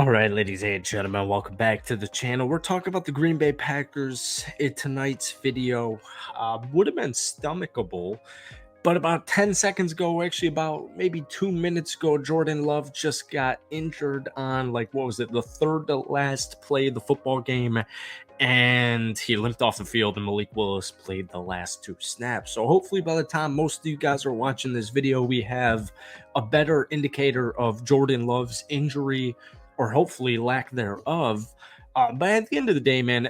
All right, ladies and gentlemen, welcome back to the channel. We're talking about the Green Bay Packers. In tonight's video would have been stomachable, but about 10 seconds ago, actually about maybe 2 minutes ago, Jordan Love just got injured on, like, what was it, the third to last play of the football game, and he limped off the field, and Malik Willis played the last two snaps. So hopefully by the time most of you guys are watching this video, we have a better indicator of Jordan Love's injury, or hopefully lack thereof. But at the end of the day, man,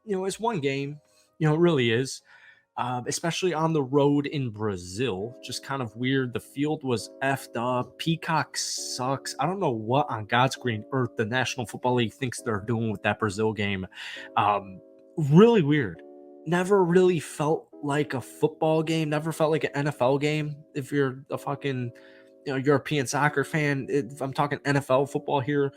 it's one game. It really is. Especially on the road in Brazil. Just kind of weird. The field was effed up. Peacock sucks. I don't know what on God's green earth the National Football League thinks they're doing with that Brazil game. Really weird. Never really felt like a football game. Never felt like an NFL game. If you're a fucking European soccer fan, if I'm talking NFL football here,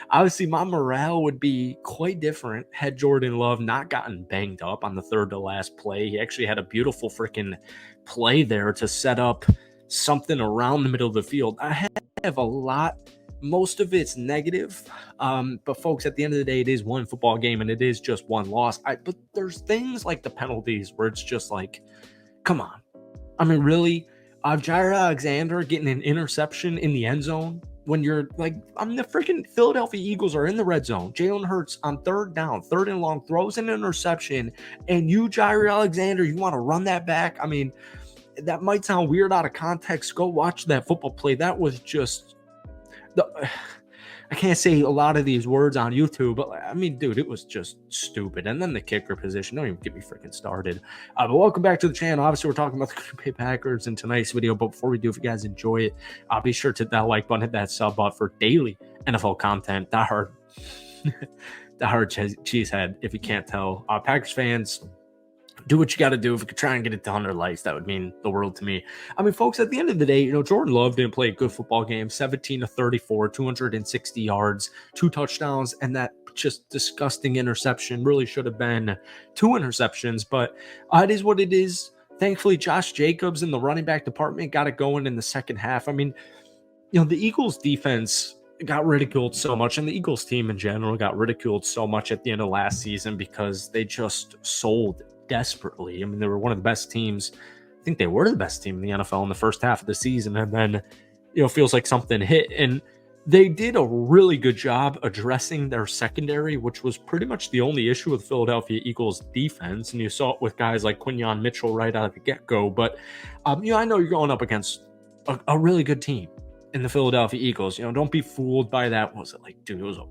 obviously my morale would be quite different had Jordan Love not gotten banged up on the third to last play. He actually had a beautiful freaking play there to set up something around the middle of the field. I have a lot, most of it's negative, but folks, at the end of the day, it is one football game and it is just one loss. But there's things like the penalties where it's just like, come on. I mean, really? Jair Alexander getting an interception in the end zone when you're like, the freaking Philadelphia Eagles are in the red zone. Jalen Hurts on third down, third and long, throws an interception, and you, Jair Alexander, you want to run that back? I mean, that might sound weird out of context. Go watch that football play. That was just I can't say a lot of these words on YouTube, but I mean, dude, it was just stupid. And then the kicker position, don't even get me freaking started. But welcome back to the channel. Obviously, we're talking about the Green Bay Packers in tonight's video. But before we do, if you guys enjoy it, be sure to hit that like button, hit that sub button for daily NFL content. Die hard cheesehead, if you can't tell. Packers fans, do what you got to do. If you could try and get it to 100 likes, that would mean the world to me. I mean, folks, at the end of the day, Jordan Love didn't play a good football game. 17 to 34, 260 yards, 2 touchdowns, and that just disgusting interception. Really should have been 2 interceptions, but it is what it is. Thankfully, Josh Jacobs in the running back department got it going in the second half. I mean, the Eagles defense got ridiculed so much, and the Eagles team in general got ridiculed so much at the end of last season because they just sold desperately. I mean, they were one of the best teams. I think they were the best team in the NFL in the first half of the season, and then feels like something hit, and they did a really good job addressing their secondary, which was pretty much the only issue with Philadelphia Eagles defense. And you saw it with guys like Quinyon Mitchell right out of the get-go. But I know you're going up against a really good team in the Philadelphia Eagles. Don't be fooled by that. What was it like, dude? It was a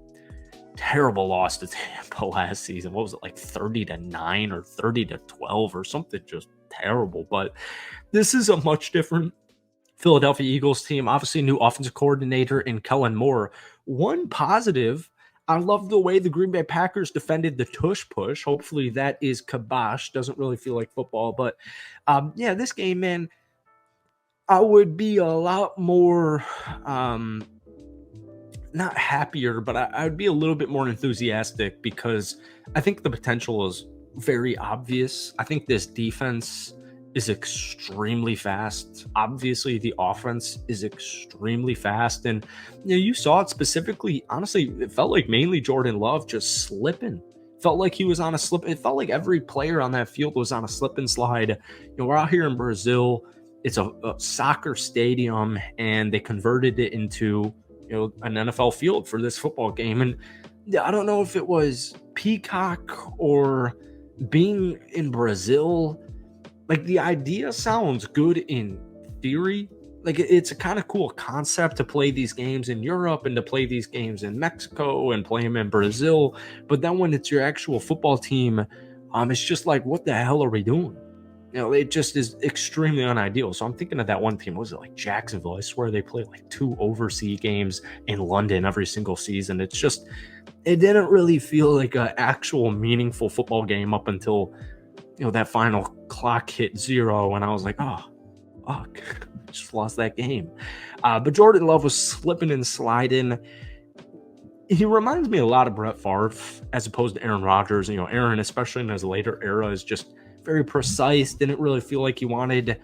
terrible loss to Tampa last season. What was it, like 30-9 or 30-12 or something just terrible? But this is a much different Philadelphia Eagles team. Obviously, new offensive coordinator in Kellen Moore. One positive, I love the way the Green Bay Packers defended the tush push. Hopefully that is kibosh. Doesn't really feel like football, but this game, man, I would be a lot more not happier, but I would be a little bit more enthusiastic because I think the potential is very obvious. I think this defense is extremely fast. Obviously, the offense is extremely fast. And you saw it specifically. Honestly, it felt like mainly Jordan Love just slipping. Felt like he was on a slip. It felt like every player on that field was on a slip and slide. We're out here in Brazil. It's a soccer stadium, and they converted it into an NFL field for this football game. And I don't know if it was Peacock or being in Brazil. Like, the idea sounds good in theory. Like, it's a kind of cool concept to play these games in Europe and to play these games in Mexico and play them in Brazil. But then when it's your actual football team, it's just like, what the hell are we doing? It just is extremely unideal. So I'm thinking of that one team. What was it, like Jacksonville? I swear they play like 2 overseas games in London every single season. It didn't really feel like an actual meaningful football game up until, that final clock hit 0. And I was like, oh, fuck, just lost that game. But Jordan Love was slipping and sliding. He reminds me a lot of Brett Favre as opposed to Aaron Rodgers. Aaron, especially in his later era, is just very precise. Didn't really feel like he wanted.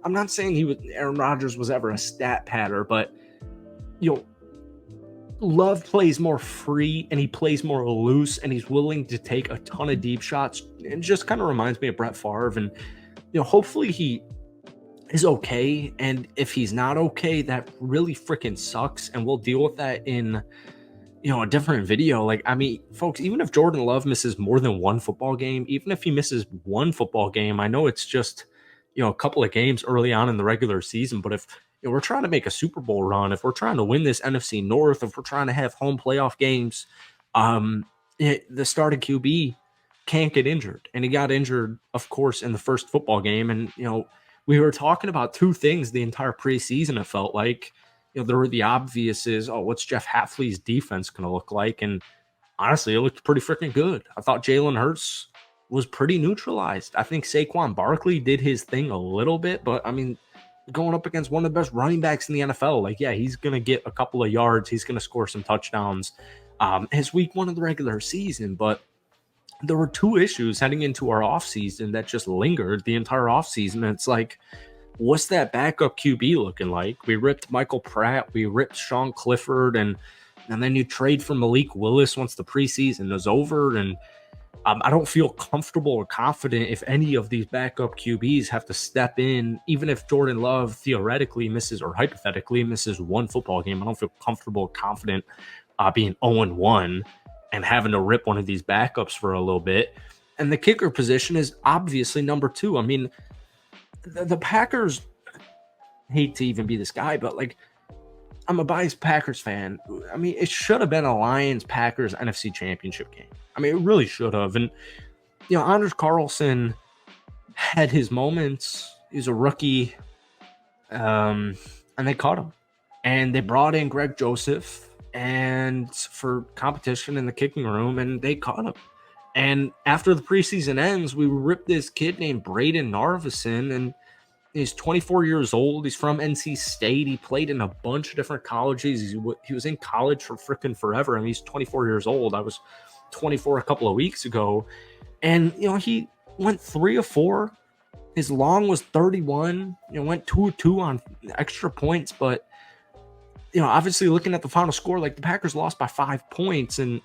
I'm not saying Aaron Rodgers was ever a stat patter, but Love plays more free and he plays more loose and he's willing to take a ton of deep shots. It just kind of reminds me of Brett Favre. And, hopefully he is okay. And if he's not okay, that really freaking sucks. And we'll deal with that in, a different video. Like, I mean, folks, even if Jordan Love misses more than one football game, even if he misses one football game, I know it's just, a couple of games early on in the regular season, but if we're trying to make a Super Bowl run, if we're trying to win this NFC North, if we're trying to have home playoff games, um, the starting QB can't get injured. And he got injured, of course, in the first football game. And, we were talking about two things the entire preseason, it felt like. There were the obvious is, oh, what's Jeff Hafley's defense going to look like? And honestly, it looked pretty freaking good. I thought Jalen Hurts was pretty neutralized. I think Saquon Barkley did his thing a little bit, but I mean, going up against one of the best running backs in the NFL, like, yeah, he's going to get a couple of yards. He's going to score some touchdowns. His week one of the regular season, but there were two issues heading into our offseason that just lingered the entire offseason. And it's like, what's that backup QB looking like? We ripped Michael Pratt, we ripped Sean Clifford, and then you trade for Malik Willis once the preseason is over. And I don't feel comfortable or confident if any of these backup QBs have to step in, even if Jordan Love theoretically misses or hypothetically misses one football game. I don't feel comfortable or confident being 0-1 and having to rip one of these backups for a little bit. And the kicker position is obviously number two. I mean, the Packers, hate to even be this guy, but like, I'm a biased Packers fan. I mean, it should have been a Lions-Packers NFC Championship game. I mean, it really should have. And, Anders Carlson had his moments. He's a rookie, and they caught him. And they brought in Greg Joseph and for competition in the kicking room, and they caught him. And after the preseason ends, we ripped this kid named Braden Narvison, and he's 24 years old. He's from NC State. He played in a bunch of different colleges. He was in college for freaking forever. I mean, he's 24 years old. I was 24 a couple of weeks ago. And, he went 3 of 4. His long was 31. Went 2 of 2 on extra points. But, obviously looking at the final score, like the Packers lost by 5 points. And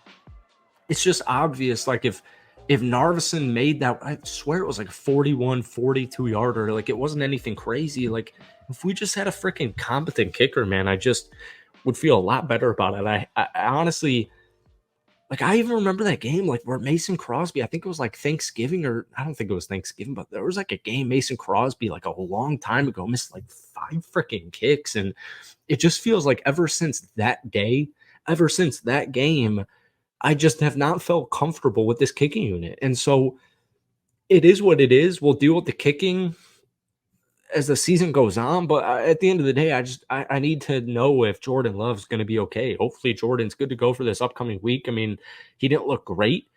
it's just obvious, like if Narvison made that, I swear it was like a 41, 42 yarder. Like it wasn't anything crazy. Like if we just had a freaking competent kicker, man, I just would feel a lot better about it. I honestly, like I even remember that game, like where Mason Crosby, I think it was like Thanksgiving, or I don't think it was Thanksgiving, but there was like a game Mason Crosby like a long time ago missed like 5 freaking kicks. And it just feels like ever since that day, ever since that game, I just have not felt comfortable with this kicking unit. And so it is what it is. We'll deal with the kicking as the season goes on. But at the end of the day, I need to know if Jordan Love's going to be okay. Hopefully Jordan's good to go for this upcoming week. I mean, he didn't look great.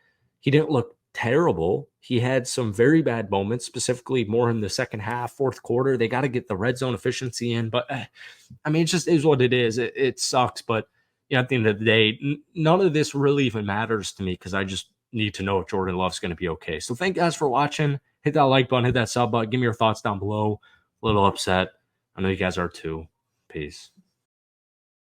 He didn't look terrible. He had some very bad moments, specifically more in the second half, fourth quarter. They got to get the red zone efficiency in. But I mean, it just is what it is. It sucks. But at the end of the day, none of this really even matters to me because I just need to know if Jordan Love's going to be okay. So thank you guys for watching. Hit that like button, hit that sub button. Give me your thoughts down below. A little upset. I know you guys are too. Peace.